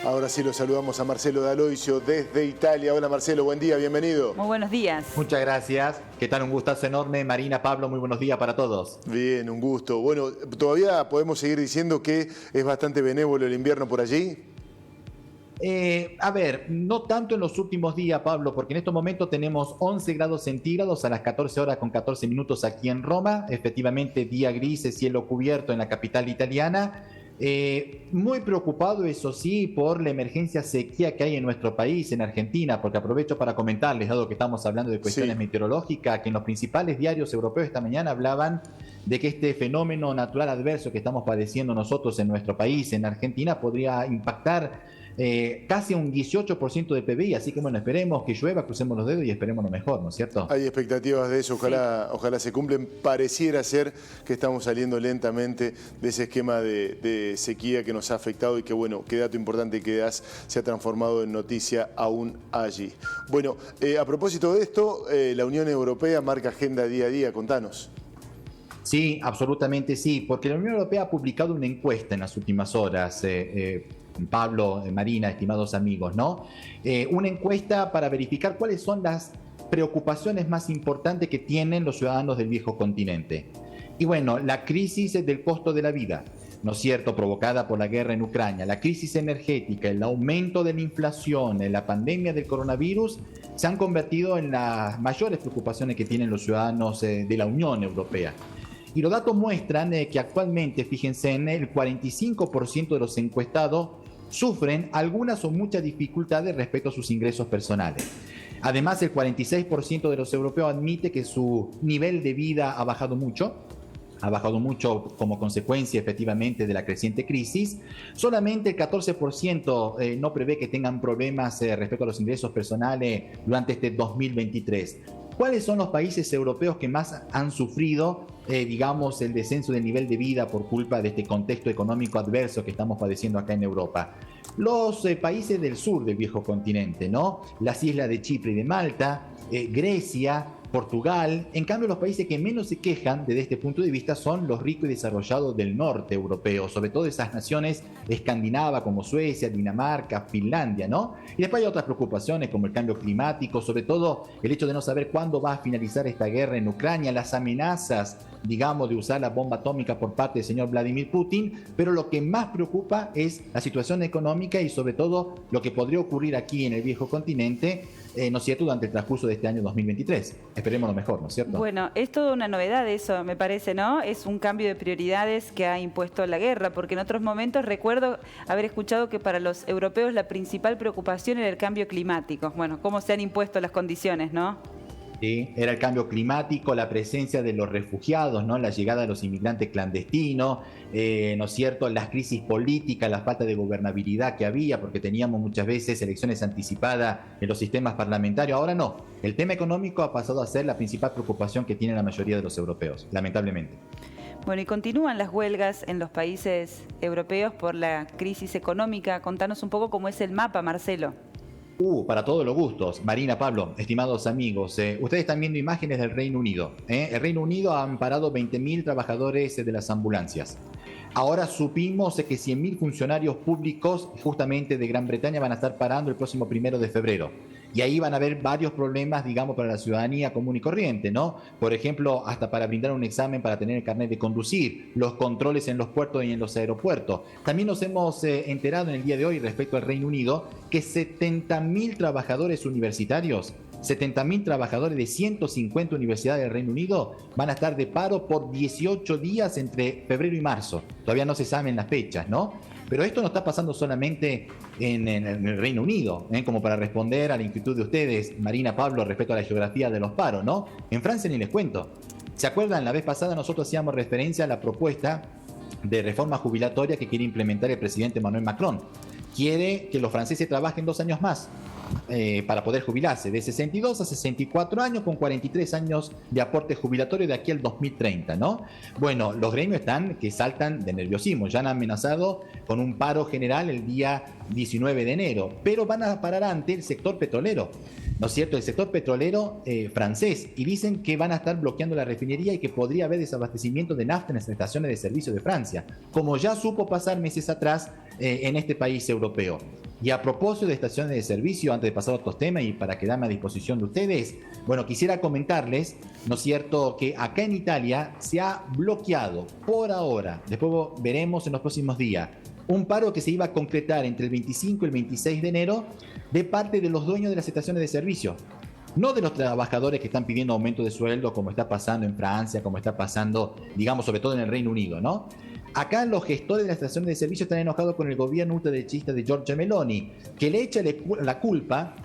Ahora sí lo saludamos a Marcelo D'Aloisio desde Italia. Hola Marcelo, buen día, bienvenido. Muy buenos días. Muchas gracias. ¿Qué tal? Un gustazo enorme. Marina, Pablo, muy buenos días para todos. Bien, un gusto. Bueno, todavía podemos seguir diciendo que es bastante benévolo el invierno por allí. A ver, no tanto en los últimos días, Pablo, porque en estos momentos tenemos 11 grados centígrados a las 14 horas con 14 minutos aquí en Roma. Efectivamente, día gris, cielo cubierto en la capital italiana. Muy preocupado, eso sí, por la emergencia sequía que hay en nuestro país, en Argentina, porque aprovecho para comentarles, dado que estamos hablando de cuestiones meteorológicas, que en los principales diarios europeos esta mañana hablaban de que este fenómeno natural adverso que estamos padeciendo nosotros en nuestro país, en Argentina, podría impactar casi un 18% de PBI, así que bueno, esperemos que llueva, crucemos los dedos y esperemos lo mejor, ¿no es cierto? Hay expectativas de eso, ojalá se cumplen. Pareciera ser que estamos saliendo lentamente de ese esquema de sequía que nos ha afectado y que bueno, qué dato importante que das, se ha transformado en noticia aún allí. Bueno, a propósito de esto, la Unión Europea marca agenda día a día, contanos. Sí, absolutamente sí, porque la Unión Europea ha publicado una encuesta en las últimas horas, Pablo, Marina, estimados amigos, ¿no? Una encuesta para verificar cuáles son las preocupaciones más importantes que tienen los ciudadanos del viejo continente. Y bueno, la crisis del costo de la vida, ¿no es cierto?, provocada por la guerra en Ucrania, la crisis energética, el aumento de la inflación, la pandemia del coronavirus, se han convertido en las mayores preocupaciones que tienen los ciudadanos de la Unión Europea. Y los datos muestran que actualmente, fíjense, en el 45% de los encuestados sufren algunas o muchas dificultades respecto a sus ingresos personales. Además, el 46% de los europeos admite que su nivel de vida ha bajado mucho como consecuencia efectivamente de la creciente crisis. Solamente el 14% no prevé que tengan problemas respecto a los ingresos personales durante este 2023. ¿Cuáles son los países europeos que más han sufrido, digamos, el descenso del nivel de vida por culpa de este contexto económico adverso que estamos padeciendo acá en Europa? Los países del sur del viejo continente, ¿no? Las islas de Chipre y de Malta, Grecia, Portugal. En cambio, los países que menos se quejan desde este punto de vista son los ricos y desarrollados del norte europeo, sobre todo esas naciones escandinavas como Suecia, Dinamarca, Finlandia, ¿no? Y después hay otras preocupaciones como el cambio climático, sobre todo el hecho de no saber cuándo va a finalizar esta guerra en Ucrania, las amenazas, digamos, de usar la bomba atómica por parte del señor Vladimir Putin, pero lo que más preocupa es la situación económica y sobre todo lo que podría ocurrir aquí en el viejo continente, ¿no es cierto?, durante el transcurso de este año 2023. Esperemos lo mejor, ¿no es cierto? Bueno, es toda una novedad eso, me parece, ¿no? Es un cambio de prioridades que ha impuesto la guerra, porque en otros momentos recuerdo haber escuchado que para los europeos la principal preocupación era el cambio climático. Bueno, cómo se han impuesto las condiciones, ¿no? Sí, era el cambio climático, la presencia de los refugiados, ¿no?, la llegada de los inmigrantes clandestinos, ¿no es cierto?, las crisis políticas, la falta de gobernabilidad que había, porque teníamos muchas veces elecciones anticipadas en los sistemas parlamentarios. Ahora no, el tema económico ha pasado a ser la principal preocupación que tiene la mayoría de los europeos, lamentablemente. Bueno, y continúan las huelgas en los países europeos por la crisis económica. Contanos un poco cómo es el mapa, Marcelo. Para todos los gustos. Marina, Pablo, estimados amigos, ustedes están viendo imágenes del Reino Unido. El Reino Unido ha amparado 20.000 trabajadores de las ambulancias. Ahora supimos que 100.000 funcionarios públicos justamente de Gran Bretaña van a estar parando el próximo 1 de febrero. Y ahí van a haber varios problemas, digamos, para la ciudadanía común y corriente, ¿no? Por ejemplo, hasta para brindar un examen para tener el carnet de conducir, los controles en los puertos y en los aeropuertos. También nos hemos enterado en el día de hoy respecto al Reino Unido que 70.000 trabajadores universitarios, 70.000 trabajadores de 150 universidades del Reino Unido van a estar de paro por 18 días entre febrero y marzo. Todavía no se saben las fechas, ¿no? Pero esto no está pasando solamente en el Reino Unido, como para responder a la inquietud de ustedes, Marina, Pablo, respecto a la geografía de los paros, ¿no? En Francia ni les cuento. ¿Se acuerdan? La vez pasada nosotros hacíamos referencia a la propuesta de reforma jubilatoria que quiere implementar el presidente Emmanuel Macron. Quiere que los franceses trabajen 2 años más para poder jubilarse, de 62 a 64 años, con 43 años de aporte jubilatorio de aquí al 2030, ¿no? Bueno, los gremios están que saltan de nerviosismo, ya han amenazado con un paro general el día 19 de enero, pero van a parar ante el sector petrolero, ¿no es cierto?, el sector petrolero francés, y dicen que van a estar bloqueando la refinería y que podría haber desabastecimiento de nafta en las estaciones de servicio de Francia, como ya supo pasar meses atrás en este país europeo. Y a propósito de estaciones de servicio, antes de pasar a otros temas y para quedarme a disposición de ustedes, bueno, quisiera comentarles, ¿no es cierto?, que acá en Italia se ha bloqueado por ahora, después veremos en los próximos días, un paro que se iba a concretar entre el 25 y el 26 de enero de parte de los dueños de las estaciones de servicio. No de los trabajadores que están pidiendo aumento de sueldo, como está pasando en Francia, como está pasando, digamos, sobre todo en el Reino Unido, ¿no? Acá los gestores de las estaciones de servicio están enojados con el gobierno ultraderechista de Giorgia Meloni, que le echa la culpa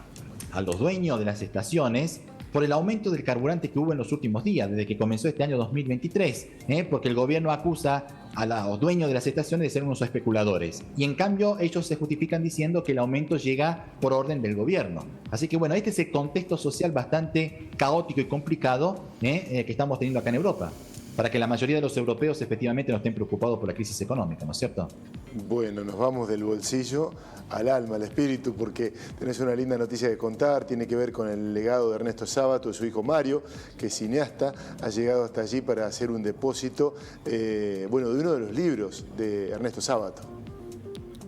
a los dueños de las estaciones por el aumento del carburante que hubo en los últimos días, desde que comenzó este año 2023, porque el gobierno acusa a los dueños de las estaciones de ser unos especuladores. Y en cambio ellos se justifican diciendo que el aumento llega por orden del gobierno. Así que bueno, este es el contexto social bastante caótico y complicado que estamos teniendo acá en Europa, para que la mayoría de los europeos efectivamente no estén preocupados por la crisis económica, ¿no es cierto? Bueno, nos vamos del bolsillo al alma, al espíritu, porque tenés una linda noticia que contar, tiene que ver con el legado de Ernesto Sábato, de su hijo Mario, que es cineasta, ha llegado hasta allí para hacer un depósito, de uno de los libros de Ernesto Sábato.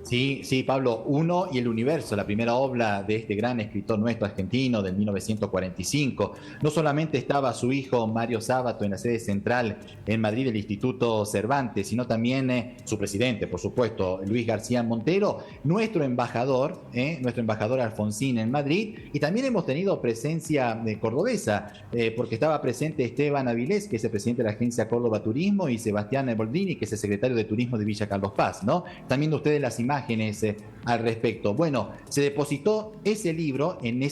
Sí, Pablo, Uno y el Universo, la primera obra de este gran escritor nuestro argentino del 1945. No solamente estaba su hijo Mario Sábato en la sede central en Madrid del Instituto Cervantes, sino también su presidente, por supuesto, Luis García Montero, nuestro embajador Alfonsín en Madrid, y también hemos tenido presencia cordobesa, porque estaba presente Esteban Avilés, que es el presidente de la agencia Córdoba Turismo, y Sebastián Boldrini, que es el secretario de Turismo de Villa Carlos Paz, ¿no? Están viendo ustedes las imágenes al respecto. Bueno, se depositó ese libro en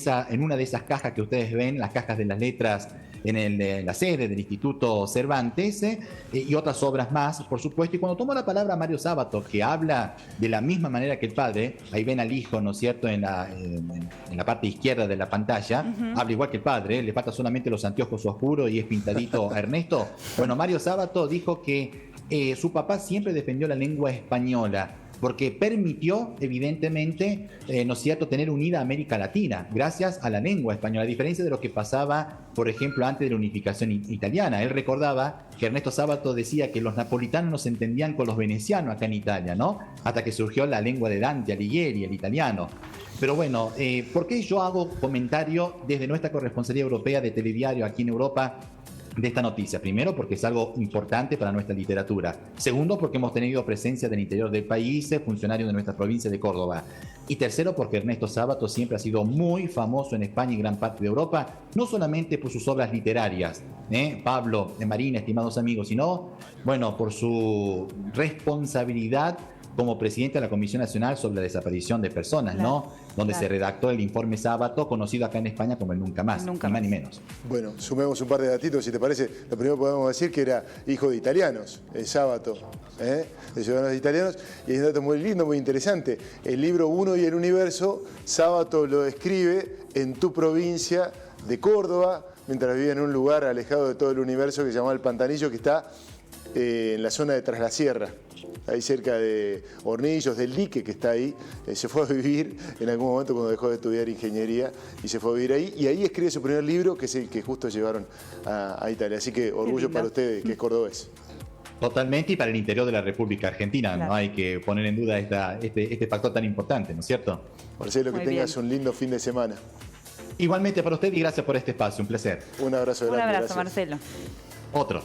una de esas cajas que ustedes ven, las cajas de las letras en la sede del Instituto Cervantes, y otras obras más, por supuesto. Y cuando tomó la palabra Mario Sábato, que habla de la misma manera que el padre, ahí ven al hijo, ¿no es cierto?, en la parte izquierda de la pantalla, habla igual que el padre, le falta solamente los anteojos oscuros y es pintadito a Ernesto. Bueno, Mario Sábato dijo que su papá siempre defendió la lengua española, porque permitió, evidentemente, ¿no es cierto?, tener unida América Latina, gracias a la lengua española, a diferencia de lo que pasaba, por ejemplo, antes de la unificación italiana. Él recordaba que Ernesto Sábato decía que los napolitanos no se entendían con los venecianos acá en Italia, ¿no?, hasta que surgió la lengua de Dante Alighieri, el italiano. Pero bueno, ¿por qué yo hago comentario desde nuestra corresponsalía europea de Telediario aquí en Europa de esta noticia? Primero, porque es algo importante para nuestra literatura. Segundo, porque hemos tenido presencia del interior del país, funcionarios de nuestra provincia de Córdoba. Y tercero, porque Ernesto Sábato siempre ha sido muy famoso en España y gran parte de Europa, no solamente por sus obras literarias, Pablo, Marina, estimados amigos, sino, bueno, por su responsabilidad como presidente de la Comisión Nacional sobre la Desaparición de Personas, ¿no? Donde se redactó el informe Sábato, conocido acá en España como el Nunca Más, ni más ni menos. Bueno, sumemos un par de datitos, si te parece. Lo primero podemos decir que era hijo de italianos, el Sábato, de ciudadanos italianos, y es un dato muy lindo, muy interesante. El libro Uno y el Universo, Sábato lo escribe en tu provincia de Córdoba, mientras vivía en un lugar alejado de todo el universo que se llamaba El Pantanillo, que está en la zona de Tras la Sierra, ahí cerca de Hornillos, del dique que está ahí. Se fue a vivir en algún momento cuando dejó de estudiar ingeniería y se fue a vivir ahí, y ahí escribe su primer libro, que es el que justo llevaron a Italia. Así que orgullo para usted, que es cordobés. Totalmente, y para el interior de la República Argentina, claro. No hay que poner en duda este factor tan importante, ¿no es cierto? Marcelo, que tengas un lindo fin de semana. Igualmente para usted, y gracias por este espacio, un placer. Un abrazo grande. Un abrazo, gracias. Marcelo. Otro.